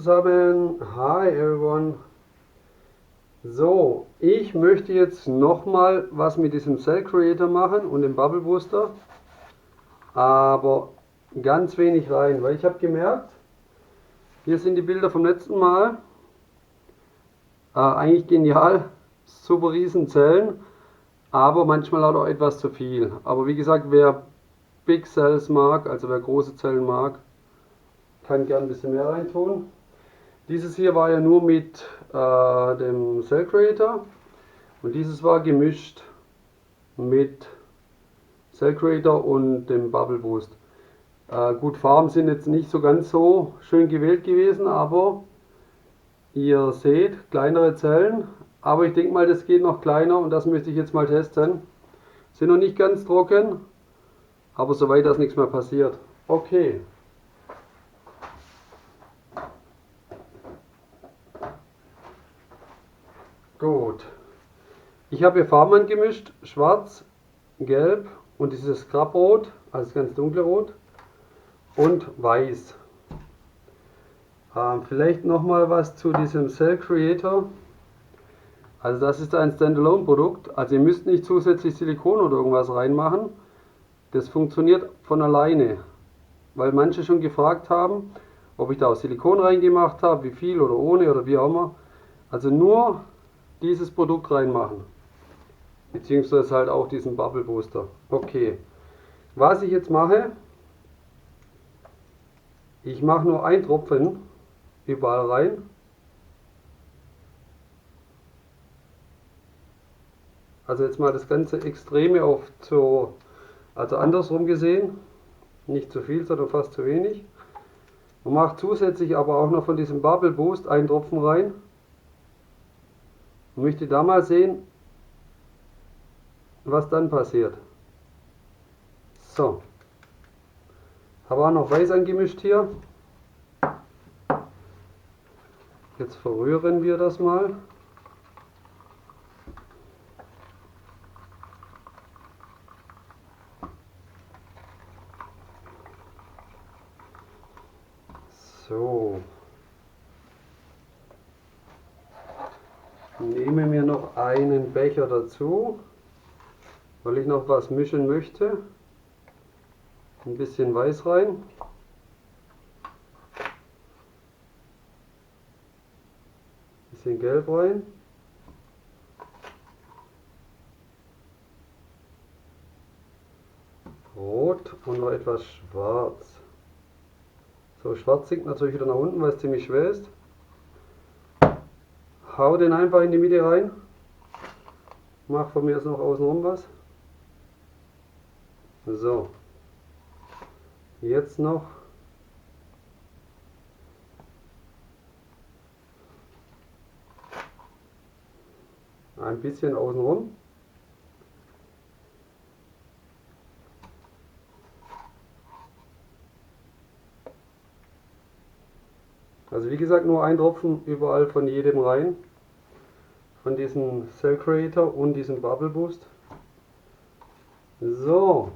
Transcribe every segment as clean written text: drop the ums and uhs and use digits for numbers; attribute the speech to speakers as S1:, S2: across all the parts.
S1: zusammen, hi everyone. So, ich möchte jetzt nochmal was mit diesem Cell Creator machen und dem Bubble Booster, aber ganz wenig rein, weil ich habe gemerkt, hier sind die Bilder vom letzten Mal, eigentlich genial, super riesen Zellen, aber manchmal auch etwas zu viel. Aber wie gesagt, wer Big Cells mag, also wer große Zellen mag, kann gern ein bisschen mehr reintun. Dieses hier war ja nur mit dem Cell Creator und dieses war gemischt mit Cell Creator und dem Bubble Boost. Gut, Farben sind jetzt nicht so ganz so schön gewählt gewesen, aber ihr seht, kleinere Zellen, aber ich denke mal, das geht noch kleiner und das möchte ich jetzt mal testen. Sind noch nicht ganz trocken, aber soweit dass nichts mehr passiert. Okay. Gut. Ich habe hier Farben angemischt, schwarz, gelb und dieses Scraprot, also ganz dunkle Rot und weiß. Vielleicht nochmal was zu diesem Cell Creator. Also das ist ein Standalone-Produkt, also ihr müsst nicht zusätzlich Silikon oder irgendwas reinmachen. Das funktioniert von alleine, weil manche schon gefragt haben, ob ich da auch Silikon reingemacht habe, wie viel oder ohne oder wie auch immer. Also nur dieses Produkt reinmachen. Beziehungsweise halt auch diesen Bubble Booster. Okay. Was ich jetzt mache, ich mache nur einen Tropfen überall rein. Also jetzt mal das ganze Extreme auf also andersrum gesehen. Nicht zu viel, sondern fast zu wenig. Und mache zusätzlich aber auch noch von diesem Bubble Boost einen Tropfen rein. Und möchte da mal sehen, was dann passiert. So. Habe auch noch weiß angemischt hier. Jetzt verrühren wir das mal. So. Nehme mir noch einen Becher dazu, weil ich noch was mischen möchte. Ein bisschen Weiß rein. Ein bisschen Gelb rein. Rot und noch etwas Schwarz. So, Schwarz sinkt natürlich wieder nach unten, weil es ziemlich schwer ist. Hau den einfach in die Mitte rein. Mach von mir aus noch außenrum was. So. Jetzt noch ein bisschen außenrum. Also wie gesagt, nur ein Tropfen überall von jedem rein. Von diesem Cell Creator und diesem Bubble Boost. So.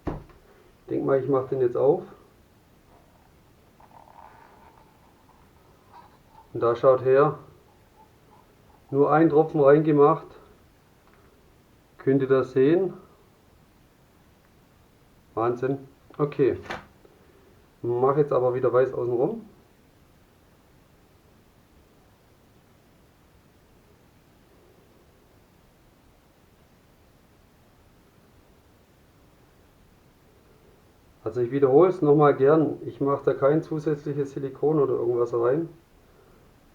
S1: Ich denke mal, ich mache den jetzt auf. Und da schaut her. Nur ein Tropfen reingemacht. Könnt ihr das sehen? Wahnsinn. Okay. Mache jetzt aber wieder weiß außenrum. Also ich wiederhole es nochmal gern. Ich mache da kein zusätzliches Silikon oder irgendwas rein,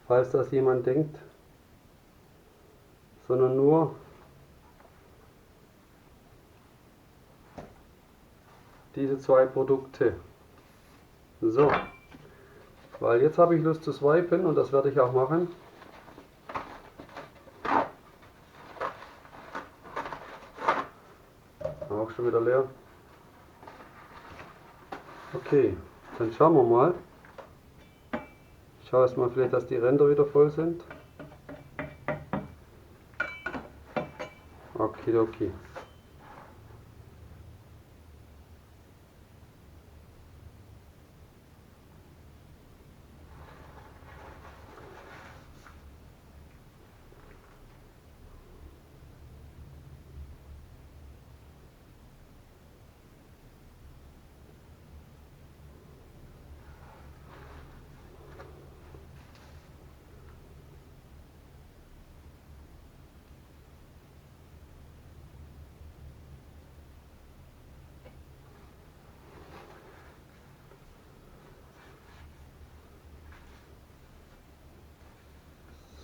S1: falls das jemand denkt, sondern nur diese zwei Produkte. So, weil jetzt habe ich Lust zu swipen und das werde ich auch machen. Auch schon wieder leer. Okay, dann schauen wir mal. Ich schaue erstmal vielleicht, dass die Ränder wieder voll sind. Okay.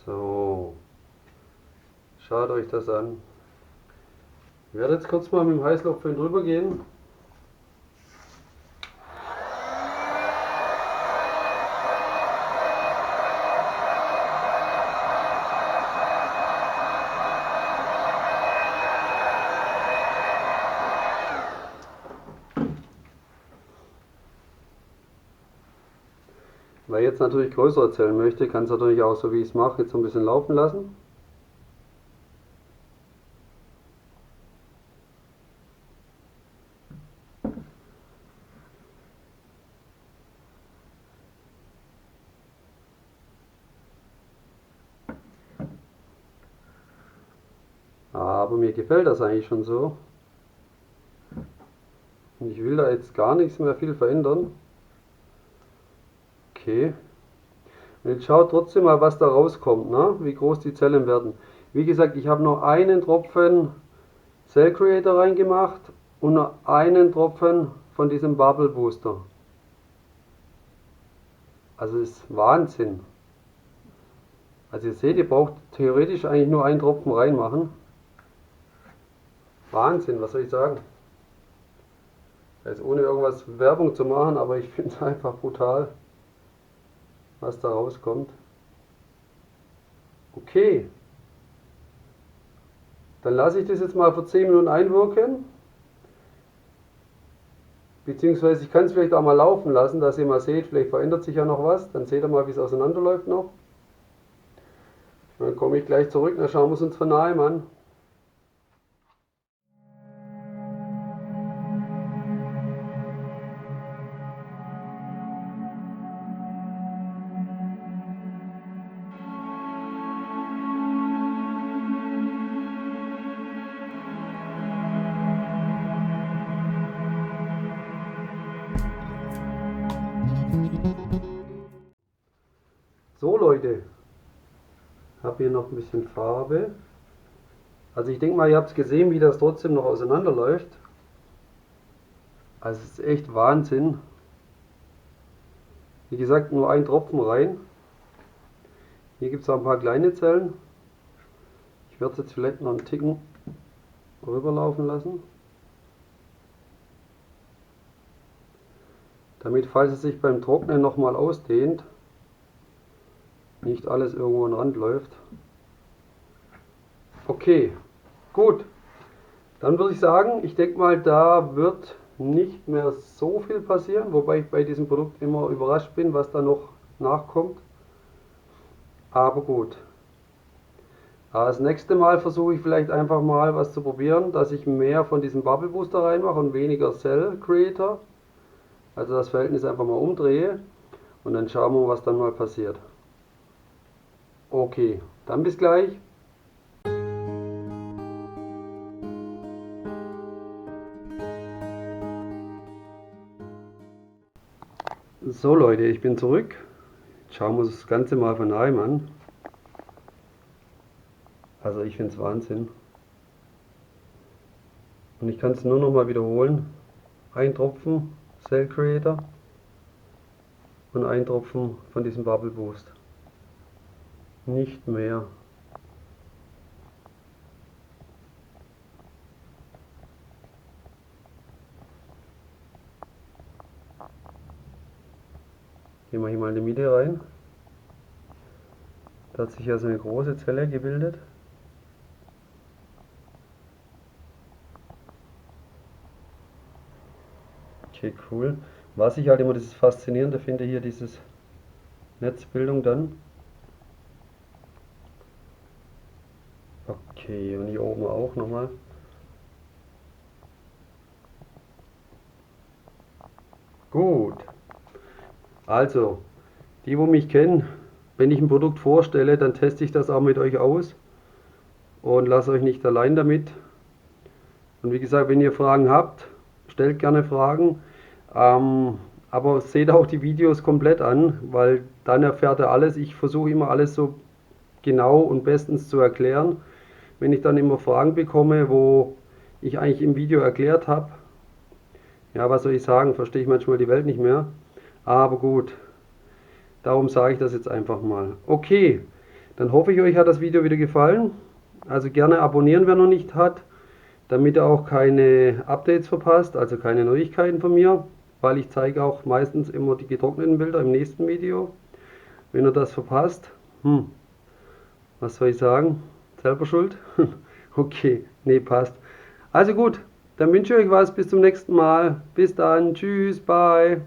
S1: So, schaut euch das an. Ich werde jetzt kurz mal mit dem Heißluftföhn drüber gehen. Wer jetzt natürlich größer erzählen möchte, kann es natürlich auch so wie ich es mache, jetzt so ein bisschen laufen lassen. Aber mir gefällt das eigentlich schon so. Und ich will da jetzt gar nichts mehr viel verändern. Okay. Und jetzt schaut trotzdem mal, was da rauskommt, ne? Wie groß die Zellen werden. Wie gesagt, ich habe noch einen Tropfen Cell Creator reingemacht und noch einen Tropfen von diesem Bubble Booster. Also das ist Wahnsinn. Also ihr seht, ihr braucht theoretisch eigentlich nur einen Tropfen reinmachen. Wahnsinn, was soll ich sagen? Jetzt ohne irgendwas Werbung zu machen, aber ich finde es einfach brutal, was da rauskommt. Okay. Dann lasse ich das jetzt mal für 10 Minuten einwirken. Beziehungsweise ich kann es vielleicht auch mal laufen lassen, dass ihr mal seht, vielleicht verändert sich ja noch was. Dann seht ihr mal, wie es auseinanderläuft noch. Dann komme ich gleich zurück, dann schauen wir es uns von nahem an. So Leute, habe hier noch ein bisschen Farbe. Also ich denke mal, ihr habt es gesehen, wie das trotzdem noch auseinanderläuft. Also es ist echt Wahnsinn. Wie gesagt, nur ein Tropfen rein. Hier gibt es auch ein paar kleine Zellen. Ich werde es jetzt vielleicht noch einen Ticken rüberlaufen lassen. Damit, falls es sich beim Trocknen nochmal ausdehnt, nicht alles irgendwo an den Rand läuft. Okay, gut. Dann würde ich sagen, ich denke mal, da wird nicht mehr so viel passieren, wobei ich bei diesem Produkt immer überrascht bin, was da noch nachkommt. Aber gut. Das nächste Mal versuche ich vielleicht einfach mal was zu probieren, dass ich mehr von diesem Bubble Booster reinmache und weniger Cell Creator. Also das Verhältnis einfach mal umdrehe und dann schauen wir, was dann mal passiert. Okay, dann bis gleich. So Leute, ich bin zurück. Jetzt schauen wir uns das Ganze mal von nahem an. Also ich finde es Wahnsinn. Und ich kann es nur noch mal wiederholen. Ein Tropfen Cell Creator und ein Tropfen von diesem Bubble Boost. Nicht mehr. Gehen wir hier mal in die Mitte rein. Da hat sich ja so eine große Zelle gebildet. Okay, cool. Was ich halt immer das Faszinierende finde, hier dieses Netzbildung dann. Okay, und hier oben auch nochmal. Gut. Also, die, wo mich kennen, wenn ich ein Produkt vorstelle, dann teste ich das auch mit euch aus und lasse euch nicht allein damit. Und wie gesagt, wenn ihr Fragen habt, stellt gerne Fragen. Aber seht auch die Videos komplett an, weil dann erfährt ihr alles. Ich versuche immer alles so genau und bestens zu erklären. Wenn ich dann immer Fragen bekomme, wo ich eigentlich im Video erklärt habe, ja, was soll ich sagen, verstehe ich manchmal die Welt nicht mehr. Aber gut, darum sage ich das jetzt einfach mal. Okay, Dann hoffe ich, euch hat das Video wieder gefallen. Also gerne abonnieren, wer noch nicht hat, damit ihr auch keine Updates verpasst, also keine Neuigkeiten von mir, weil ich zeige auch meistens immer die getrockneten Bilder im nächsten Video. Wenn ihr das verpasst, was soll ich sagen? Selber schuld? Okay, nee, passt. Also gut, dann wünsche ich euch was, bis zum nächsten Mal. Bis dann, tschüss, bye.